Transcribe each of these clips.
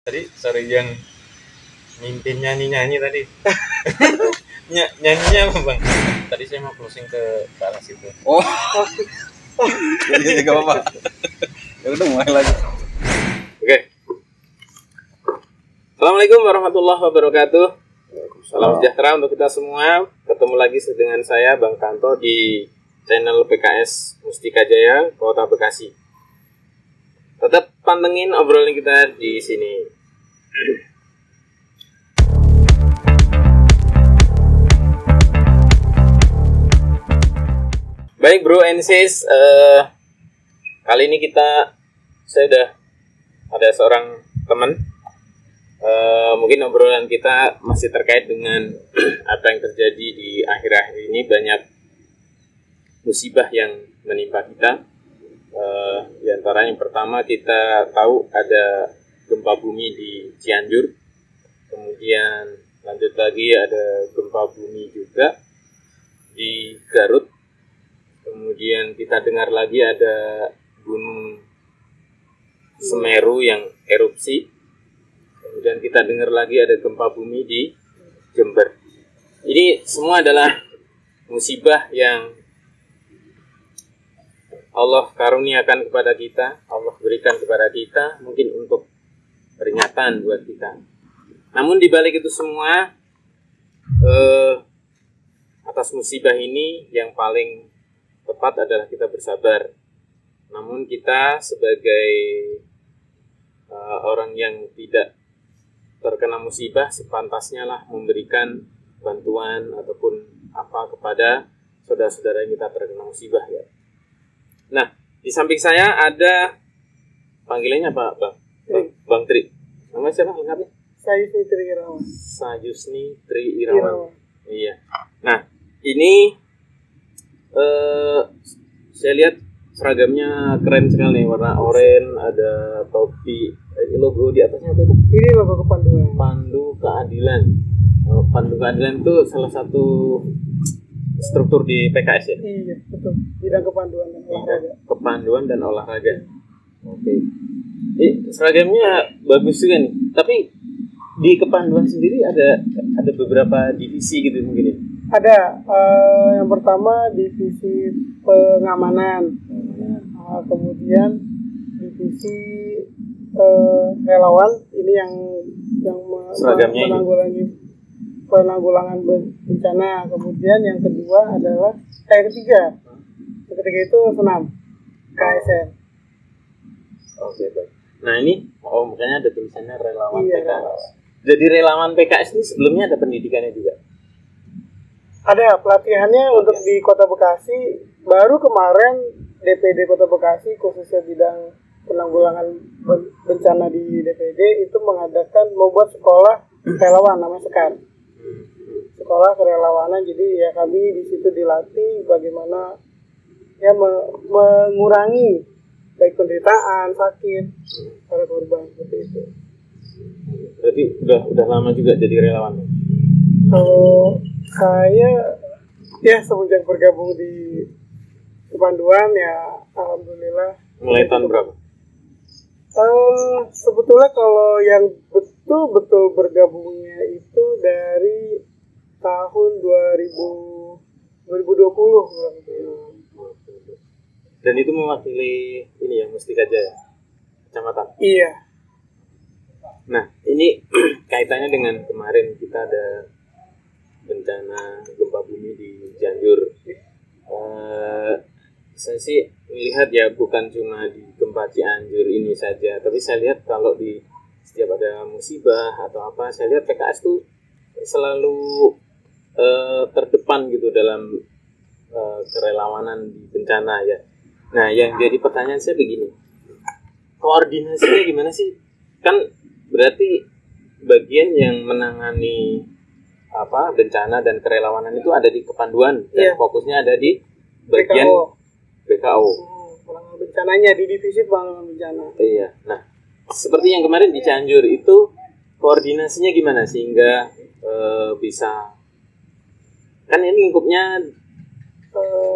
Tadi sorry yang mimpin nyanyi tadi. Nyanyinya apa bang? Tadi saya mau closing ke arah situ. Oh, jadi gak apa-apa. Ya udah mulai lagi. Oke. Assalamualaikum warahmatullahi wabarakatuh. Salam sejahtera untuk kita semua. Ketemu lagi dengan saya Bang Kanto di channel PKS Mustika Jaya Kota Bekasi. Tetap pantengin obrolan kita di sini. Baik bro and sis, kali ini saya udah ada seorang teman. Mungkin obrolan kita masih terkait dengan apa yang terjadi di akhir-akhir ini. Banyak musibah yang menimpa kita. Di antara yang pertama kita tahu ada gempa bumi di Cianjur. Kemudian lanjut lagi ada gempa bumi juga di Garut. Kemudian kita dengar lagi ada Gunung Semeru yang erupsi. Kemudian kita dengar lagi ada gempa bumi di Jember. Ini semua adalah musibah yang Allah karuniakan kepada kita, Allah berikan kepada kita, mungkin untuk peringatan buat kita. Namun di balik itu semua, atas musibah ini yang paling tepat adalah kita bersabar. Namun kita sebagai orang yang tidak terkena musibah, sepantasnya lah memberikan bantuan ataupun apa kepada saudara-saudara yang kita terkena musibah ya. Nah, di samping saya ada panggilannya apa, Bang? Bang Tri. Nama siapa lengkapnya? Sayusni Tri Irawan. Sayusni Tri Irawan. Iya. Nah, ini saya lihat seragamnya keren sekali nih, warna oranye, ada topi, logo di atasnya apa itu? Ini logo kepanduan. Pandu Keadilan. Pandu Keadilan itu salah satu struktur di PKS ya? Iya, betul. Bidang kepanduan dan olahraga. Kepanduan dan olahraga. Oke. Seragamnya bagus juga nih. Tapi di kepanduan sendiri ada beberapa divisi gitu mungkin ya? Ada. Yang pertama divisi pengamanan. Kemudian divisi relawan. Ini yang penanggulangan bencana. Kemudian yang kedua adalah ketiga itu senam KSN. Oke, baik. Nah ini makanya ada tulisannya relawan iya, PKS. Jadi relawan PKS ini sebelumnya ada pendidikannya juga? Ada pelatihannya untuk di Kota Bekasi. Baru kemarin DPD Kota Bekasi khususnya bidang penanggulangan bencana di DPD itu membuat sekolah relawan namanya Sekar. Sekolah kerelawanan. Jadi ya kami di situ dilatih bagaimana ya mengurangi baik penderitaan, sakit para korban seperti itu. Berarti udah lama juga jadi relawan? Kalau saya ya semenjak bergabung di kepanduan ya alhamdulillah. Mulai tahun berapa? Sebetulnya kalau yang betul-betul bergabungnya itu dari tahun 2020. Dan itu mewakili ini ya, Mustika Jaya Kecamatan? Iya. Nah, ini kaitannya dengan kemarin kita ada bencana gempa bumi di Cianjur. Saya sih melihat ya bukan cuma di gempa Cianjur ini saja, tapi saya lihat kalau di setiap ada musibah atau apa, saya lihat PKS tuh selalu terdepan gitu dalam kerelawanan di bencana ya. Nah, yang jadi pertanyaan saya begini, koordinasinya gimana sih? Kan berarti bagian yang menangani bencana dan kerelawanan itu ada di kepanduan dan fokusnya ada di bagian BKO. Penanggulangan bencananya di divisi penanggulangan bencana. Iya. Nah, seperti yang kemarin di Cianjur itu koordinasinya gimana sehingga bisa, kan ini lingkupnya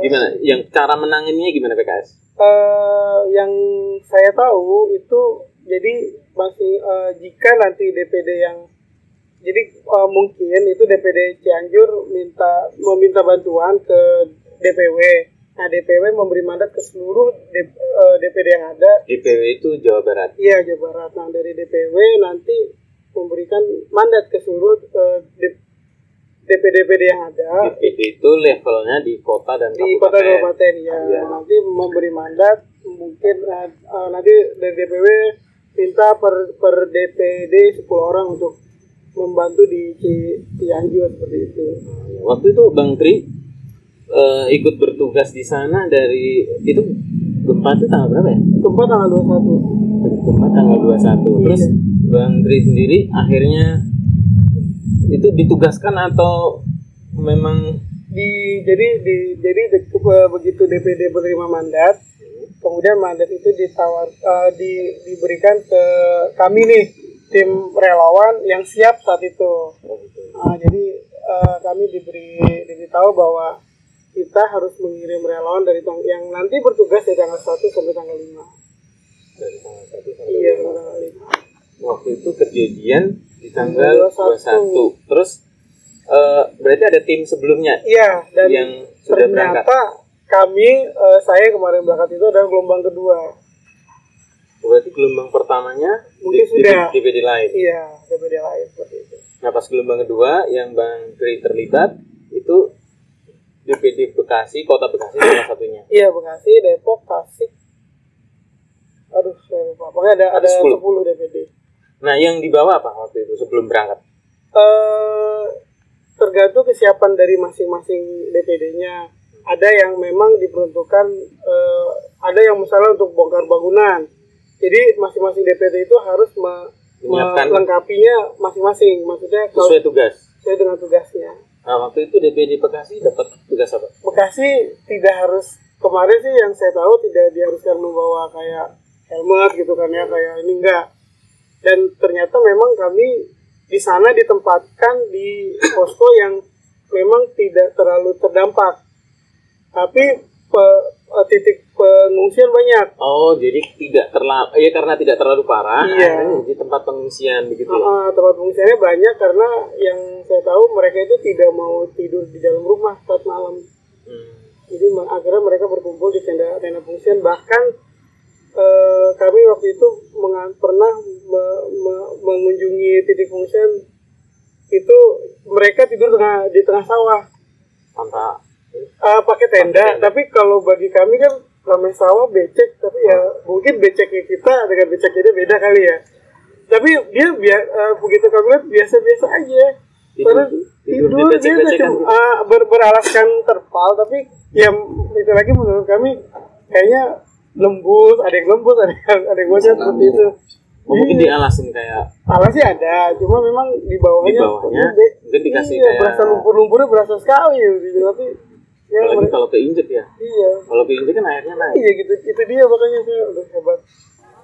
gimana? Yang cara menanganinya gimana PKS? Yang saya tahu itu jadi masih jika nanti DPD yang jadi mungkin itu DPD Cianjur meminta bantuan ke DPW. Nah, DPW memberi mandat ke seluruh DPD yang ada. DPW itu Jawa Barat. Iya, Jawa Barat. Nah, dari DPW nanti memberikan mandat ke seluruh DPD yang ada. DPD itu levelnya di kota dan di kabupaten. kota kabupaten ya. Iya. Nanti memberi mandat mungkin nanti dari DPW minta per DPD 10 orang untuk membantu di Cianjur seperti itu. Waktu itu Bang Tri ikut bertugas di sana dari itu gempa itu tanggal berapa ya? Gempa tanggal 21. Gempa tanggal 21. Terus Iya. Bang Tri sendiri akhirnya itu ditugaskan atau memang begitu DPD menerima mandat, kemudian mandat itu diberikan ke kami nih, tim relawan yang siap saat itu. Jadi kami diberitahu bahwa kita harus mengirim relawan dari yang nanti bertugas dari tanggal 1 sampai tanggal 5. dari tanggal 1 sampai Iya, 5. tanggal 5. Waktu itu kejadian di tanggal 21. Terus berarti ada tim sebelumnya Iya, dan yang sudah berangkat. ternyata saya kemarin berangkat itu adalah gelombang kedua. Berarti gelombang pertamanya Mungkin sudah. DPD lain. Iya, DPD lain seperti itu. Nah, pas gelombang kedua yang Bang Tri terlibat itu DPD Bekasi, Kota Bekasi salah satunya. Iya, Bekasi, Depok, Tasik. Aduh, saya lupa. Pokoknya ada 10 DPD. Nah, yang dibawa apa waktu itu sebelum berangkat? Tergantung kesiapan dari masing-masing DPD-nya. Ada yang memang diperuntukkan, ada yang misalnya untuk bongkar bangunan. Jadi masing-masing DPD itu harus Menyiapkan melengkapinya masing-masing. Maksudnya kalau sesuai tugas. sesuai dengan tugasnya. Nah, waktu itu DPD Bekasi dapat tugas apa? Bekasi tidak harus, kemarin sih yang saya tahu tidak diharuskan membawa kayak helmet gitu kan ya, kayak ini enggak. Dan ternyata memang kami di sana ditempatkan di posko yang memang tidak terlalu terdampak. Tapi titik pengungsian banyak. Oh, jadi karena tidak terlalu parah. Iya. Akhirnya di tempat pengungsian begitu ya. Tempat pengungsiannya banyak karena yang saya tahu mereka itu tidak mau tidur di dalam rumah saat malam. Jadi akhirnya mereka berkumpul di tenda pengungsian. Bahkan kami waktu itu pernah mengunjungi titik pengungsian itu, mereka tidur di tengah sawah. Tanpa Pakai tenda, tapi kalau bagi kami kan namanya sawah becek, tapi ya mungkin beceknya kita dengan beceknya dia beda kali ya. Tapi dia begitu kami lihat biasa-biasa aja. Karena tidur dia cuma beralaskan terpal, tapi ya itu lagi menurut kami kayaknya lembut, ada yang lembut, ada yang bocor seperti itu. mungkin dialasin kayak alas sih ada, cuma memang di bawahnya mungkin dikasih kayak berasa lumpur-lumpurnya berasa sekali gitu, tapi ya apalagi kalau keinjek ya. Iya. Kalau keinjek kan airnya naik. Iya gitu, itu dia makanya saya udah hebat.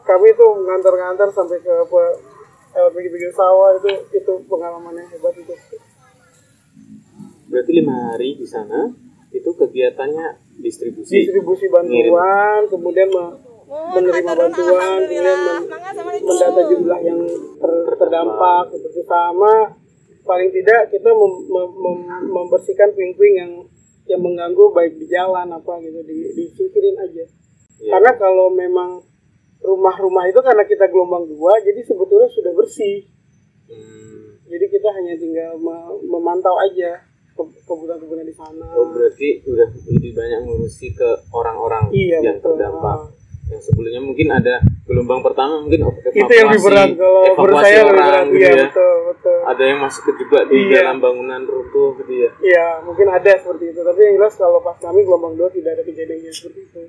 Kami tuh ngantar-ngantar sampai ke pinggir sawah, itu pengalaman yang hebat itu. Berarti 5 hari di sana itu kegiatannya distribusi bantuan, kemudian menerima bantuan, kemudian mendata jumlah yang terdampak, seperti sama paling tidak kita membersihkan puing-puing yang mengganggu baik di jalan apa gitu, disingkirin aja. Yeah. Karena kalau memang rumah-rumah itu karena kita gelombang 2, jadi sebetulnya sudah bersih. Jadi kita hanya tinggal memantau aja kebutuhan-kebutuhan di sana. Oh, berarti udah lebih banyak ngurusi ke orang-orang yang terdampak. Yang sebelumnya mungkin ada gelombang pertama mungkin evakuasi, itu yang lebih berat kalau menurut saya orang gitu ya, ya. Betul. Ada yang masuk kejebak di dalam bangunan runtuh gitu ya. Iya, mungkin ada seperti itu. Tapi yang jelas kalau pas kami gelombang 2 tidak ada kejadian seperti itu.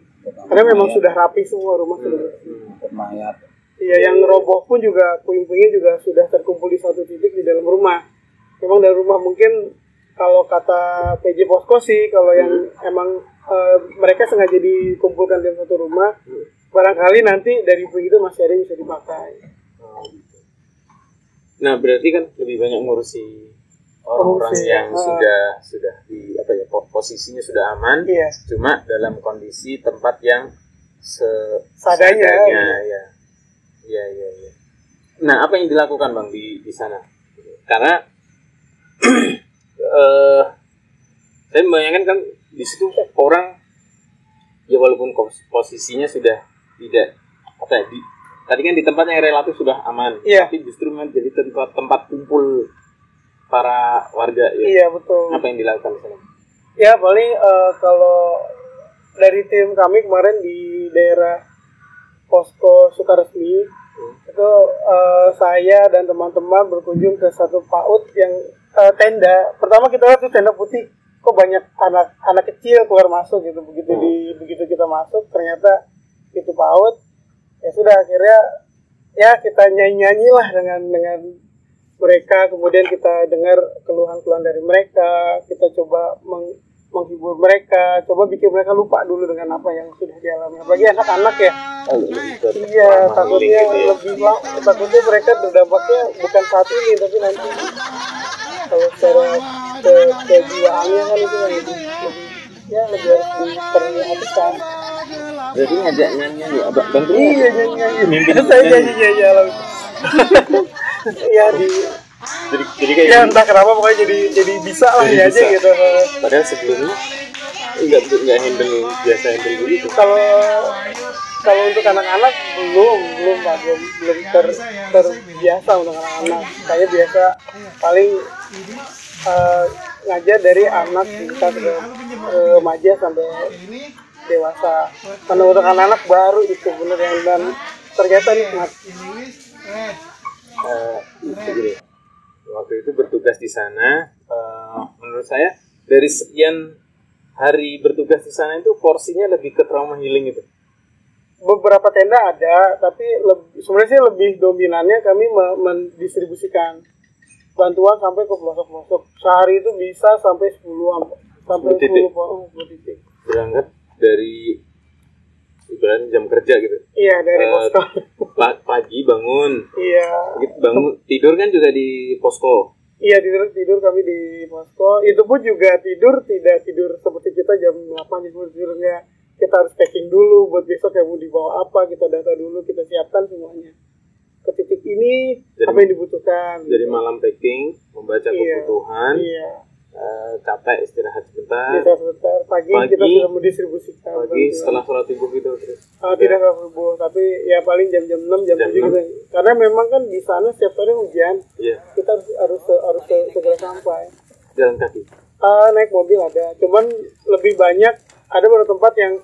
Karena memang sudah rapi semua rumah sudah bersih. Mayat. Iya, yang roboh pun juga puing-puingnya juga sudah terkumpul di satu titik di dalam rumah. Memang dalam rumah mungkin kalau kata PJ Posko sih, kalau yang emang mereka sengaja dikumpulkan di satu rumah, barangkali nanti dari puing itu masih ada yang bisa dipakai. Nah, berarti kan lebih banyak ngurusi orang-orang yang sudah di posisinya sudah aman, cuma dalam kondisi tempat yang seadanya ya. Iya. Nah, apa yang dilakukan Bang di sana? Karena saya membayangkan kan di situ orang ya walaupun posisinya sudah tidak tadi kan di tempat yang relatif sudah aman, tapi justru menjadi tempat kumpul para warga ya. Iya, betul. Apa yang dilakukan di sana? Ya paling kalau dari tim kami kemarin di daerah Posko Sukaresmi itu saya dan teman-teman berkunjung ke satu PAUD yang tenda. Pertama kita lihat tuh tenda putih, kok banyak anak kecil keluar masuk gitu. Begitu kita masuk ternyata itu PAUD. Ya sudah akhirnya ya kita nyanyi lah dengan mereka, kemudian kita dengar keluhan-keluhan dari mereka, kita coba menghibur mereka, coba bikin mereka lupa dulu dengan apa yang sudah dialami. Apalagi anak-anak ya. Iya, takutnya takutnya mereka terdampaknya bukan saat ini tapi nanti kalau secara kejiwaannya kan itu yang lebih harus diperhatikan. Jadi ngajak nyanyi Bang. Iya, nyanyi. Saya nyanyi alam. Ya jadi kayak ya entah kenapa pokoknya jadi bisa lah ya aja gitu. Padahal sebelumnya enggak handle gitu. Kalau untuk anak-anak belum terbiasa untuk anak-anak. Saya biasa paling ngajar dari anak kita remaja sampai dewasa. Karena untuk anak-anak baru itu bener yang dan ternyata nikmat. Waktu itu bertugas di sana, menurut saya dari sekian hari bertugas di sana itu porsinya lebih ke trauma healing itu. Beberapa tenda ada, tapi sebenarnya lebih dominannya kami mendistribusikan bantuan sampai ke pelosok-pelosok. Sehari itu bisa sampai 10 titik. Berangkat dari ibaratnya jam kerja gitu. Iya, dari posko. Pagi bangun. Iya. Bangun tidur kan juga di posko. Iya, tidur kami di posko. Itu pun juga tidak tidur seperti kita jam 8 tidurnya. Kita harus packing dulu buat besok yang mau dibawa apa, kita data dulu, kita siapkan semuanya. Ke titik ini apa yang dibutuhkan. Dari malam packing, membaca kebutuhan. Iya. Capek istirahat sebentar. Pagi kita sudah mendistribusikan. Pagi setelah sholat subuh gitu terus. Tidak sholat subuh, tapi ya paling jam 6 jam 7 gitu. Karena memang kan di sana setiap hari hujan. Iya. Kita harus segera sampai. Jalan kaki. Naik mobil ada, cuman lebih banyak ada beberapa tempat yang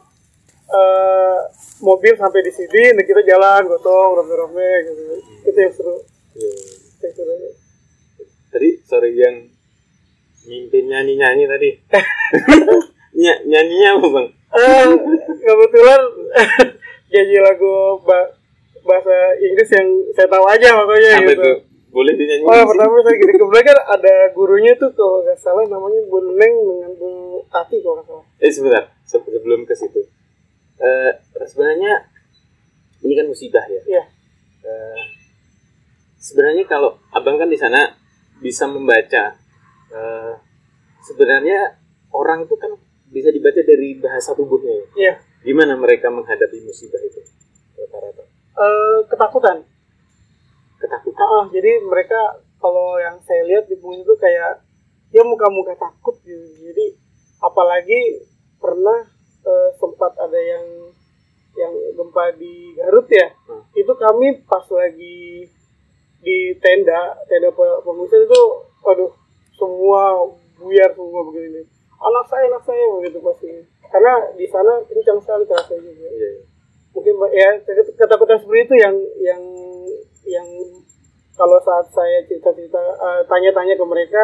mobil sampai di sini, dan kita jalan gotong rame-rame gitu. Itu yang seru. Tadi sore yang mimpin nyanyi tadi. Nyanyinya apa Bang? Kebetulan nyanyi lagu bahasa Inggris yang saya tahu aja pokoknya apa gitu. Itu? Boleh dinyanyi? Pertama saya gini, kebetulan kan ada gurunya tuh kalau nggak salah namanya Bu Neng dengan Bu Tati kalau nggak salah. Sebentar, sebelum ke situ. Sebenarnya ini kan musibah ya. Iya. Sebenarnya kalau Abang kan di sana bisa membaca. Sebenarnya orang itu kan bisa dibaca dari bahasa tubuhnya. Iya. Gimana mereka menghadapi musibah itu? Rata-rata. Ketakutan. Jadi mereka kalau yang saya lihat di buku itu kayak ya muka-muka takut gitu. Jadi apalagi pernah sempat ada yang gempa di Garut ya. Itu kami pas lagi di tenda pengungsi itu, waduh, semua buyar semua begini. Anak saya begitu pasti. Karena di sana kencang sekali terasa juga. Mungkin ya ketakutan seperti itu yang kalau saat saya cerita-cerita tanya-tanya ke mereka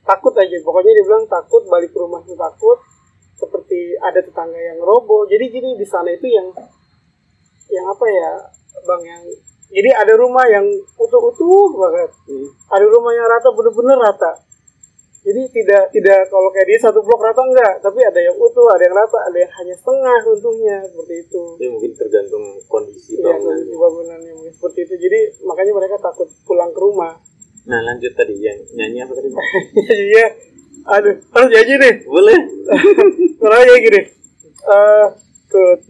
takut aja. Pokoknya dia bilang takut, balik ke rumah itu takut, seperti ada tetangga yang roboh. Jadi gini di sana itu yang apa ya Bang, yang jadi ada rumah yang utuh banget. Ada rumah yang rata, bener-bener rata. Jadi tidak kalau kayak dia satu blok rata enggak, tapi ada yang utuh, ada yang rata, ada yang hanya setengah runtuhnya seperti itu. Ya mungkin tergantung kondisi bangunan. Iya, kondisi bangunannya mungkin seperti itu. Jadi makanya mereka takut pulang ke rumah. Nah, lanjut tadi yang nyanyi apa tadi? Iya. Aduh, harus nyanyi deh. Boleh. Karena ya gini. good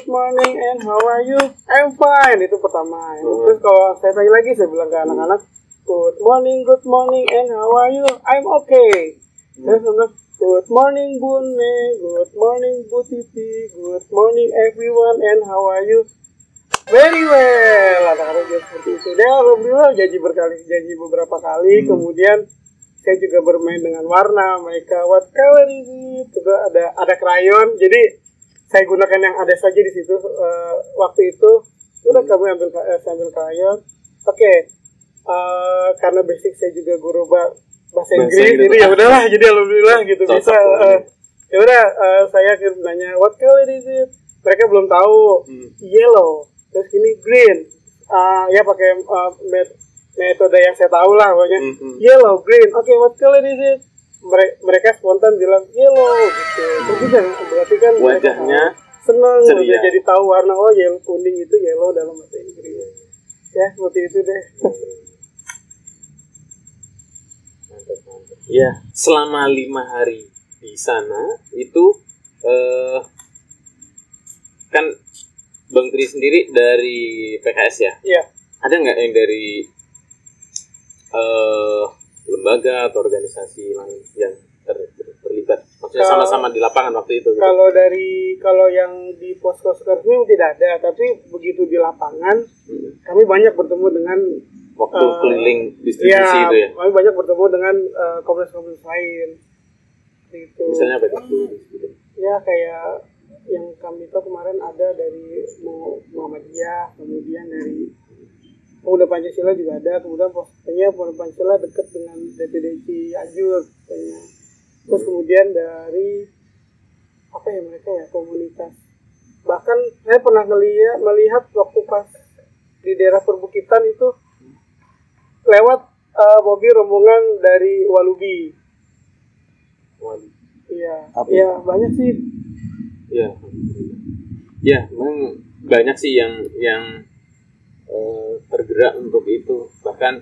morning, and how are you? I'm fine. Itu pertama. Terus kalau saya tanya lagi, saya bilang ke anak-anak, good morning, and how are you? I'm okay. Terus saya bilang, good morning Bune, good morning Bu Titi, good morning everyone, and how are you? Very well. Anak-anak dia seperti itu. Dia alhamdulillah janji beberapa kali. Kemudian saya juga bermain dengan warna. Mereka, what color is it? Terus ada krayon. Jadi saya gunakan yang ada saja di situ. Waktu itu udah kami sambil krayon. Oke. Karena basic saya juga guru bahasa Inggris, jadi ya udahlah. Jadi alhamdulillah gitu bisa. Ya udah, saya nanya what color is it? Mereka belum tahu. Yellow. Terus ini green, ya pakai metode yang saya tahu lah, pokoknya yellow, green, oke, what color is it? Mereka spontan bilang yellow, gitu. Terus berarti kan wajahnya senang, udah jadi tahu warna, oh yellow, kuning itu yellow dalam bahasa Inggris. Ya seperti itu deh. Ya, selama 5 hari di sana itu kan Bang Tri sendiri dari PKS ya? Iya. Ada nggak yang dari lembaga atau organisasi lain yang terlibat? Maksudnya sama-sama di lapangan waktu itu? Gitu? Kalau yang di posko resmi tidak ada, tapi begitu di lapangan kami banyak bertemu dengan waktu keliling distribusi itu ya? Kami banyak bertemu dengan komunitas-komunitas lain. Itu. Misalnya apa itu? Ya kayak yang kami tahu kemarin ada dari Muhammadiyah, kemudian dari Pemuda Pancasila juga ada, kemudian posisinya Pemuda Pancasila dekat dengan DPD Cianjur, terus kemudian dari apa ya mereka ya komunitas. Bahkan saya pernah melihat waktu pas di daerah perbukitan itu lewat mobil rombongan dari Walubi. Iya, banyak sih. Ya, memang banyak sih yang tergerak untuk itu, bahkan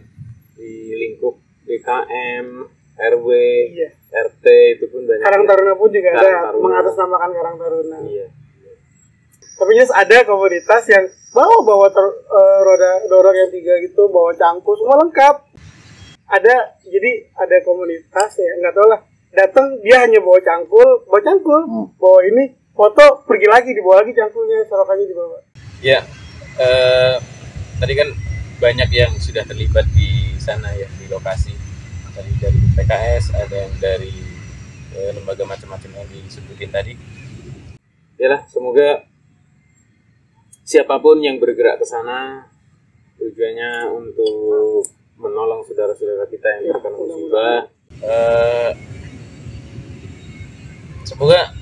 di lingkup DKM, RW, RT itu pun banyak. Karang Taruna pun juga ada, mengatasnamakan Karang Taruna. Iya. Tapi just ada komunitas yang bawa roda dorong yang 3 gitu, bawa cangkul, semua lengkap. Jadi ada komunitas ya, nggak tahu lah. Datang dia hanya bawa cangkul, bawa ini. Foto pergi lagi, dibawa lagi cangkulnya, sorokannya dibawa. Ya, tadi kan banyak yang sudah terlibat di sana ya, di lokasi. Tadi dari PKS, ada yang dari lembaga macam-macam yang disebutin tadi. Yalah, semoga siapapun yang bergerak ke sana tujuannya untuk menolong saudara-saudara kita yang terkena musibah. Semoga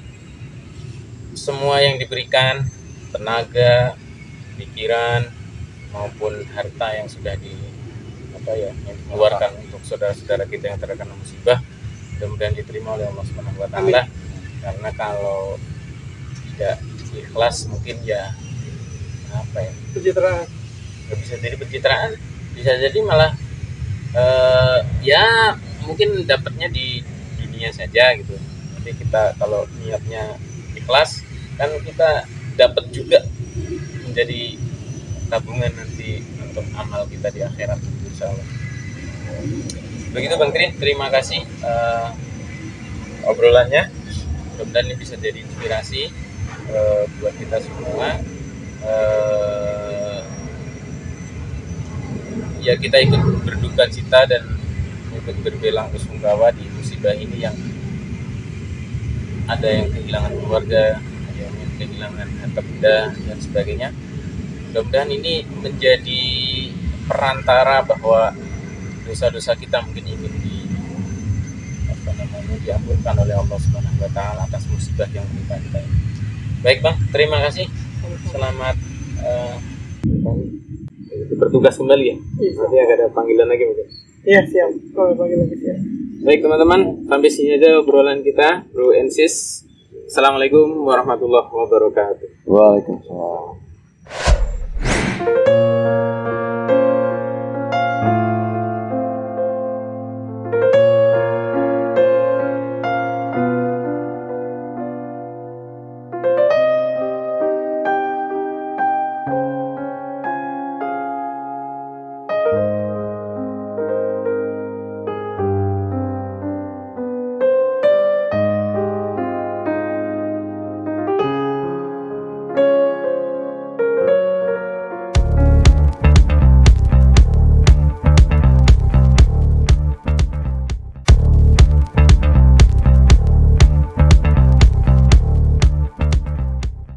semua yang diberikan, tenaga, pikiran maupun harta yang sudah yang dikeluarkan untuk saudara-saudara kita yang terkena musibah, mudah-mudahan diterima oleh Allah Subhanahu wa taala. Karena kalau tidak ikhlas mungkin ya pencitraan. Bisa jadi pencitraan, bisa jadi malah ya mungkin dapatnya di dunia saja gitu. Nanti kita kalau niatnya ikhlas kan kita dapat juga menjadi tabungan nanti untuk amal kita di akhirat, insyaallah. Begitu Bang Tri, terima kasih obrolannya. Mudah-mudahan ini bisa jadi inspirasi buat kita semua. Ya kita ikut berduka cita dan ikut berbelasungkawa di musibah ini yang ada yang kehilangan keluarga, ada yang kehilangan harta benda dan sebagainya. Mudah-mudahan ini menjadi perantara bahwa dosa-dosa kita mungkin ingin diampunkan oleh Allah Subhanahu wa taala atas musibah yang menimpa kita ini. Baik Bang, terima kasih. Selamat bertugas kembali ya. Nanti ada panggilan lagi mungkin. Iya, siap. Kalau panggil lagi siap. Baik teman-teman, sampai sini aja obrolan kita, Bro and Sis. Assalamualaikum warahmatullahi wabarakatuh. Waalaikumsalam.